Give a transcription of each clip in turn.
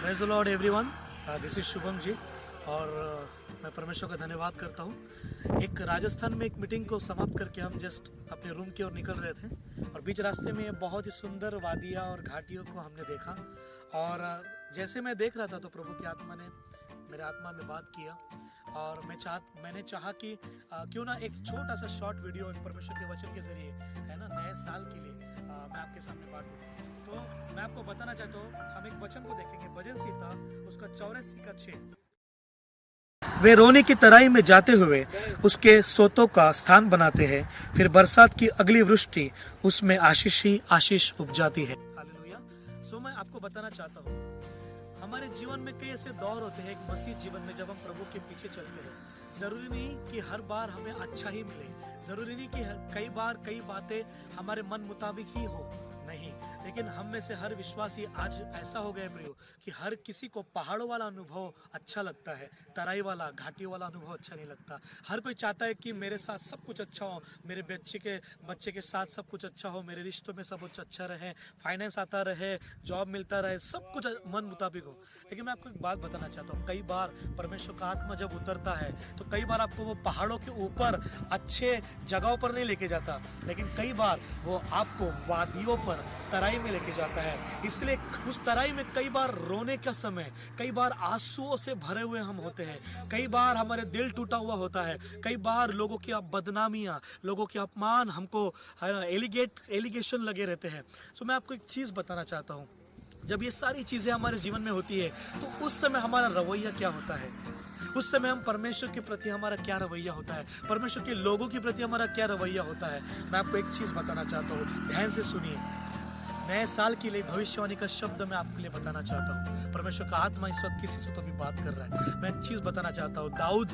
Praise the lord everyone, this is Shubham ji. और मैं परमेश्वर का धन्यवाद करता हूँ। एक राजस्थान में एक मीटिंग को समाप्त करके हम जस्ट अपने रूम की ओर निकल रहे थे और बीच रास्ते में बहुत ही सुंदर वादियाँ और घाटियों को हमने देखा। और जैसे मैं देख रहा था तो प्रभु की आत्मा ने मेरे आत्मा में बात किया और मैंने चाहा कि क्यों ना एक छोटा सा शॉर्ट वीडियो परमेश्वर के वचन के जरिए, है ना, नए साल के लिए मैं आपके सामने बांटूं। तो मैं आपको बताना चाहता हूँ, हम एक वचन को देखेंगे, भजन संहिता उसका 84 का 6। वे रोने की तराई में जाते हुए उसके सोतों का स्थान बनाते हैं, फिर बरसात की अगली वृष्टि उसमें आशीष ही आशीष उपजाती है। हालेलुया। सो मैं आपको बताना चाहता हूँ, हमारे जीवन में कई ऐसे दौर होते हैं एक मसीह जीवन में जब हम प्रभु के पीछे चलते हैं। जरूरी नहीं कि हर बार हमें अच्छा ही मिले, जरूरी नहीं कि कई बार कई बातें हमारे मन मुताबिक ही हो, नहीं। लेकिन हम में से हर विश्वासी आज ऐसा हो गया प्रियो कि हर किसी को पहाड़ों वाला अनुभव अच्छा लगता है, तराई वाला घाटियों वाला अनुभव अच्छा नहीं लगता। हर कोई चाहता है कि मेरे साथ सब कुछ अच्छा हो, मेरे बच्चे के साथ सब कुछ अच्छा हो, मेरे रिश्तों में सब कुछ अच्छा रहे, फाइनेंस आता रहे, जॉब मिलता रहे, सब कुछ मन मुताबिक हो। लेकिन मैं आपको एक बात बताना चाहता हूँ, कई बार परमेश्वर का आत्मा जब उतरता है तो कई बार आपको वो पहाड़ों के ऊपर अच्छे जगहों पर नहीं लेके जाता, लेकिन कई बार वो आपको वादियों पर, तराई में लेके जाता है। इसलिए उस तराई में कई बार रोने का समय, कई बार आंसुओं से भरे हुए हम होते हैं, कई बार हमारे दिल टूटा हुआ होता है, कई बार लोगों की बदनामियां, लोगों के अपमान हमको एलिगेशन लगे रहते हैं। सो मैं आपको एक चीज बताना चाहता हूँ, जब ये सारी चीजें हमारे जीवन में होती है तो उस समय हमारा रवैया क्या होता है, उस समय हम परमेश्वर के प्रति हमारा क्या रवैया होता है, परमेश्वर के लोगों के प्रति हमारा क्या रवैया होता है। मैं आपको एक चीज बताना चाहता हूँ, ध्यान से सुनिए। नए साल के लिए भविष्यवाणी का शब्द मैं आपके लिए बताना चाहता हूँ। परमेश्वर का आत्मा इस वक्त किसी से तो भी बात कर रहा है। मैं एक चीज बताना चाहता हूँ, दाऊद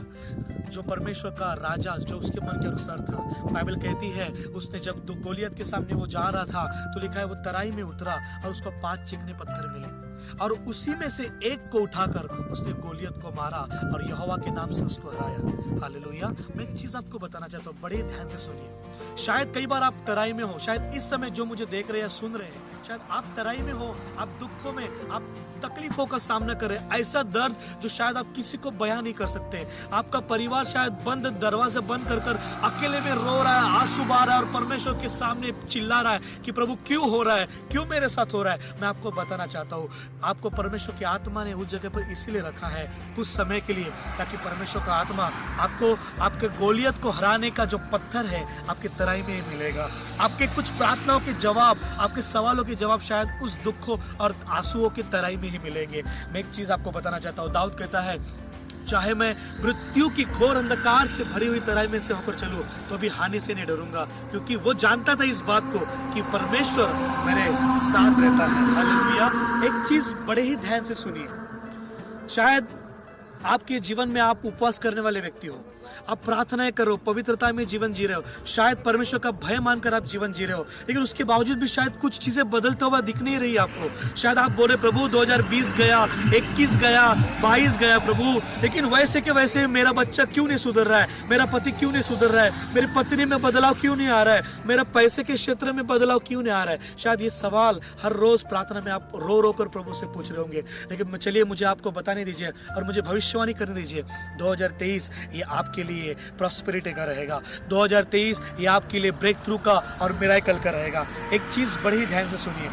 जो परमेश्वर का राजा, जो उसके मन के अनुसार था, बाइबल कहती है उसने जब गोलियत के सामने वो जा रहा था तो लिखा है वो तराई में उतरा और उसको 5 चिकने पत्थर मिले और उसी में से एक को उठाकर उसने गोलियत को मारा और यहोवा के नाम से उसको हराया। हालेलुया। मैं एक चीज आपको बताना चाहता हूँ, बड़े ध्यान से सुनिए। शायद कई बार आप तराई में हो, शायद इस समय जो मुझे देख रहे हैं, सुन रहे हैं, शायद आप तराई में हो, आप दुखों में, आप तकलीफों का सामना कर रहे हैं, ऐसा दर्द जो शायद आप किसी को बयां नहीं कर सकते। आपका परिवार शायद बंद दरवाजे बंद कर अकेले में रो रहा है, आंसू बहा रहा है और परमेश्वर के सामने चिल्ला रहा है कि प्रभु क्यों हो रहा है, क्यों मेरे साथ हो रहा है। मैं आपको बताना चाहता हूँ, आपको परमेश्वर की आत्मा ने उस जगह पर इसीलिए रखा है कुछ समय के लिए, ताकि परमेश्वर का आत्मा आपको आपके गोलियत को हराने का जो पत्थर है आपके तराई में ही मिलेगा। आपके कुछ प्रार्थनाओं के जवाब, आपके सवालों के जवाब शायद उस दुखों और आंसुओं की तराई में ही मिलेंगे। मैं एक चीज आपको बताना चाहता हूँ, दाऊद कहता है चाहे मैं मृत्यु की घोर अंधकार से भरी हुई तराई में से होकर चलूं तो भी हानि से नहीं डरूंगा, क्योंकि वो जानता था इस बात को कि परमेश्वर मेरे साथ रहता है। हालेलुया। एक चीज बड़े ही ध्यान से सुनिए, शायद आपके जीवन में आप उपवास करने वाले व्यक्ति हो, आप प्रार्थनाएं करो, पवित्रता में जीवन जी रहे हो, शायद परमेश्वर का भय मानकर आप जीवन जी रहे हो, लेकिन उसके बावजूद भी शायद कुछ चीजें बदलते हुआ दिख नहीं रही आपको। शायद आप बोल रहे प्रभु 2020 गया, 21 गया, 22 गया प्रभु, लेकिन वैसे के वैसे मेरा बच्चा क्यों नहीं सुधर रहा है, मेरा पति क्यों नहीं सुधर रहा है, मेरी पत्नी में बदलाव क्यों नहीं आ रहा है, मेरा पैसे के क्षेत्र में बदलाव क्यों नहीं आ रहा है। शायद ये सवाल हर रोज प्रार्थना में आप रो रो कर प्रभु से पूछ रहे होंगे। लेकिन चलिए मुझे आपको बताने दीजिए और मुझे भविष्यवाणी करने दीजिए, 2023 ये आपके लिए प्रॉस्पेरिटी का रहेगा, 2023 ये आपके लिए ब्रेक थ्रू का और मिराकल का रहेगा। एक चीज बड़ी ही ध्यान से सुनिए,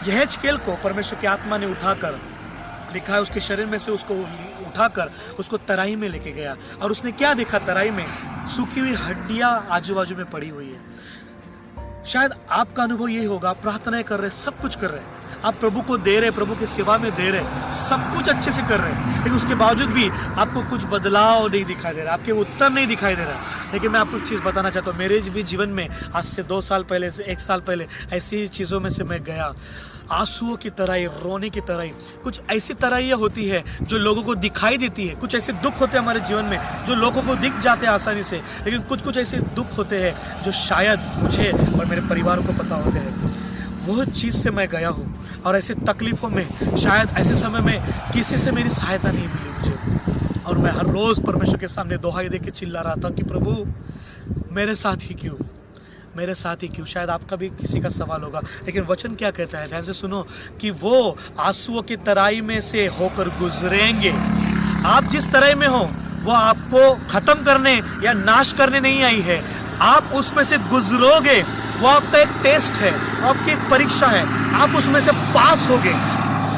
यहेजकेल को परमेश्वर की आत्मा ने उठाकर, लिखा है उसके शरीर में से उसको उठाकर उसको तराई में लेके गया और उसने क्या देखा, तराई में सूखी हुई हड्डियां आजू बाजू में पड़ी हुई है। शायद आपका अनुभव यही होगा, आप प्रार्थनाएं कर रहे, सब कुछ कर रहे हैं, आप प्रभु को दे रहे, प्रभु की सेवा में दे रहे, सब कुछ अच्छे से कर रहे हैं, लेकिन उसके बावजूद भी आपको कुछ बदलाव नहीं दिखाई दे रहा, आपके उत्तर नहीं दिखाई दे रहा। लेकिन मैं आपको एक चीज़ बताना चाहता हूँ, मेरे भी जीवन में आज से 2 साल पहले से 1 साल पहले ऐसी चीज़ों में से मैं गया। आंसुओं की तरह, रोने की तरह, कुछ ऐसी तराइयाँ होती है जो लोगों को दिखाई देती है, कुछ ऐसे दुख होते हैं हमारे जीवन में जो लोगों को दिख जाते हैं आसानी से, लेकिन कुछ ऐसे दुख होते हैं जो शायद मुझे और मेरे परिवार को पता होते हैं। वो चीज़ से मैं गया हूँ और ऐसे तकलीफ़ों में, शायद ऐसे समय में किसी से मेरी सहायता नहीं मिली मुझे, और मैं हर रोज़ परमेश्वर के सामने दुहाई दे के चिल्ला रहा था कि प्रभु मेरे साथ ही क्यों, मेरे साथ ही क्यों? शायद आपका भी किसी का सवाल होगा, लेकिन वचन क्या कहता है? ध्यान से सुनो कि वो आंसुओं की तराई में से होकर गुजरेंगे। आप जिस तराई में हो वो आपको खत्म करने या नाश करने नहीं आई है, आप उसमें से गुजरोगे। वो आपका एक टेस्ट है, आपकी एक परीक्षा है, आप उसमें से पास होगे।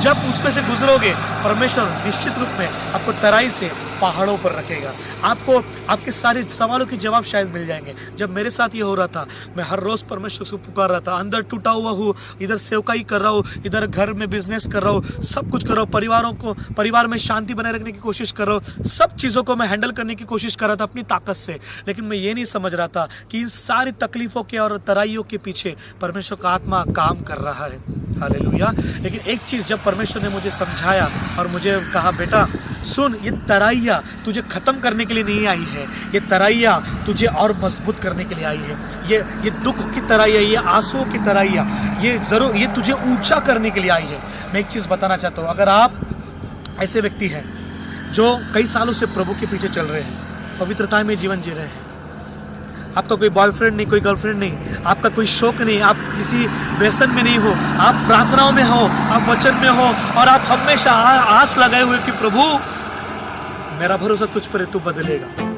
जब उसमें से गुजरोगे, परमेश्वर निश्चित रूप में आपको तराई से पहाड़ों पर रखेगा। आपको आपके सारे सवालों के जवाब शायद मिल जाएंगे। जब मेरे साथ ये हो रहा था, मैं हर रोज परमेश्वर को पुकार रहा था, अंदर टूटा हुआ हूँ, इधर सेवकाई कर रहा हूँ, इधर घर में बिजनेस कर रहा हूँ, सब कुछ कर रहा हूँ, परिवार में शांति बनाए रखने की कोशिश कर रहा हूँ, सब चीज़ों को मैं हैंडल करने की कोशिश कर रहा था अपनी ताकत से। लेकिन मैं ये नहीं समझ रहा था कि इन सारी तकलीफों के और तराइयों के पीछे परमेश्वर का आत्मा काम कर रहा है। हालेलुया। लेकिन एक चीज़ जब परमेश्वर ने मुझे समझाया और मुझे कहा, बेटा सुन, ये तराइयाँ तुझे खत्म करने के लिए नहीं आई है, ये तराइयाँ तुझे और मजबूत करने के लिए आई है। ये दुख की तराइयाँ, ये आंसुओं की तराइयाँ, ये तुझे ऊंचा करने के लिए आई है। मैं एक चीज़ बताना चाहता हूँ, अगर आप ऐसे व्यक्ति हैं जो कई सालों से प्रभु के पीछे चल रहे हैं, पवित्रता में जीवन जी रहे हैं, आपका कोई बॉयफ्रेंड नहीं, कोई गर्लफ्रेंड नहीं, आपका कोई शौक नहीं, आप किसी व्यसन में नहीं हो, आप प्रार्थनाओं में हो, आप वचन में हो, और आप हमेशा आस लगाए हुए कि प्रभु मेरा भरोसा तुझ पर है, तू बदलेगा।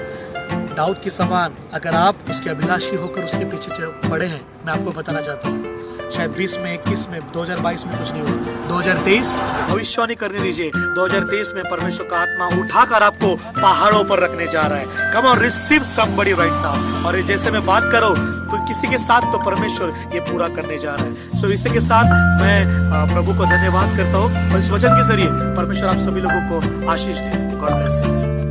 दाऊद के समान अगर आप उसके अभिलाषी होकर उसके पीछे पड़े हैं, मैं आपको बताना चाहता हूँ, शायद 20 में, 21 में, 2022 में कुछ नहीं हुआ, 2023 भविष्यवाणी करने दीजिए, 2023 में परमेश्वर का आत्मा उठाकर आपको पहाड़ों पर रखने जा रहा है। Come on, receive somebody right now. और जैसे मैं बात करूं कोई किसी के साथ, तो परमेश्वर ये पूरा करने जा रहा है। सो इसी के साथ मैं प्रभु को धन्यवाद करता हूँ और इस वचन के जरिए परमेश्वर आप सभी लोगों को आशीष दे। God bless you.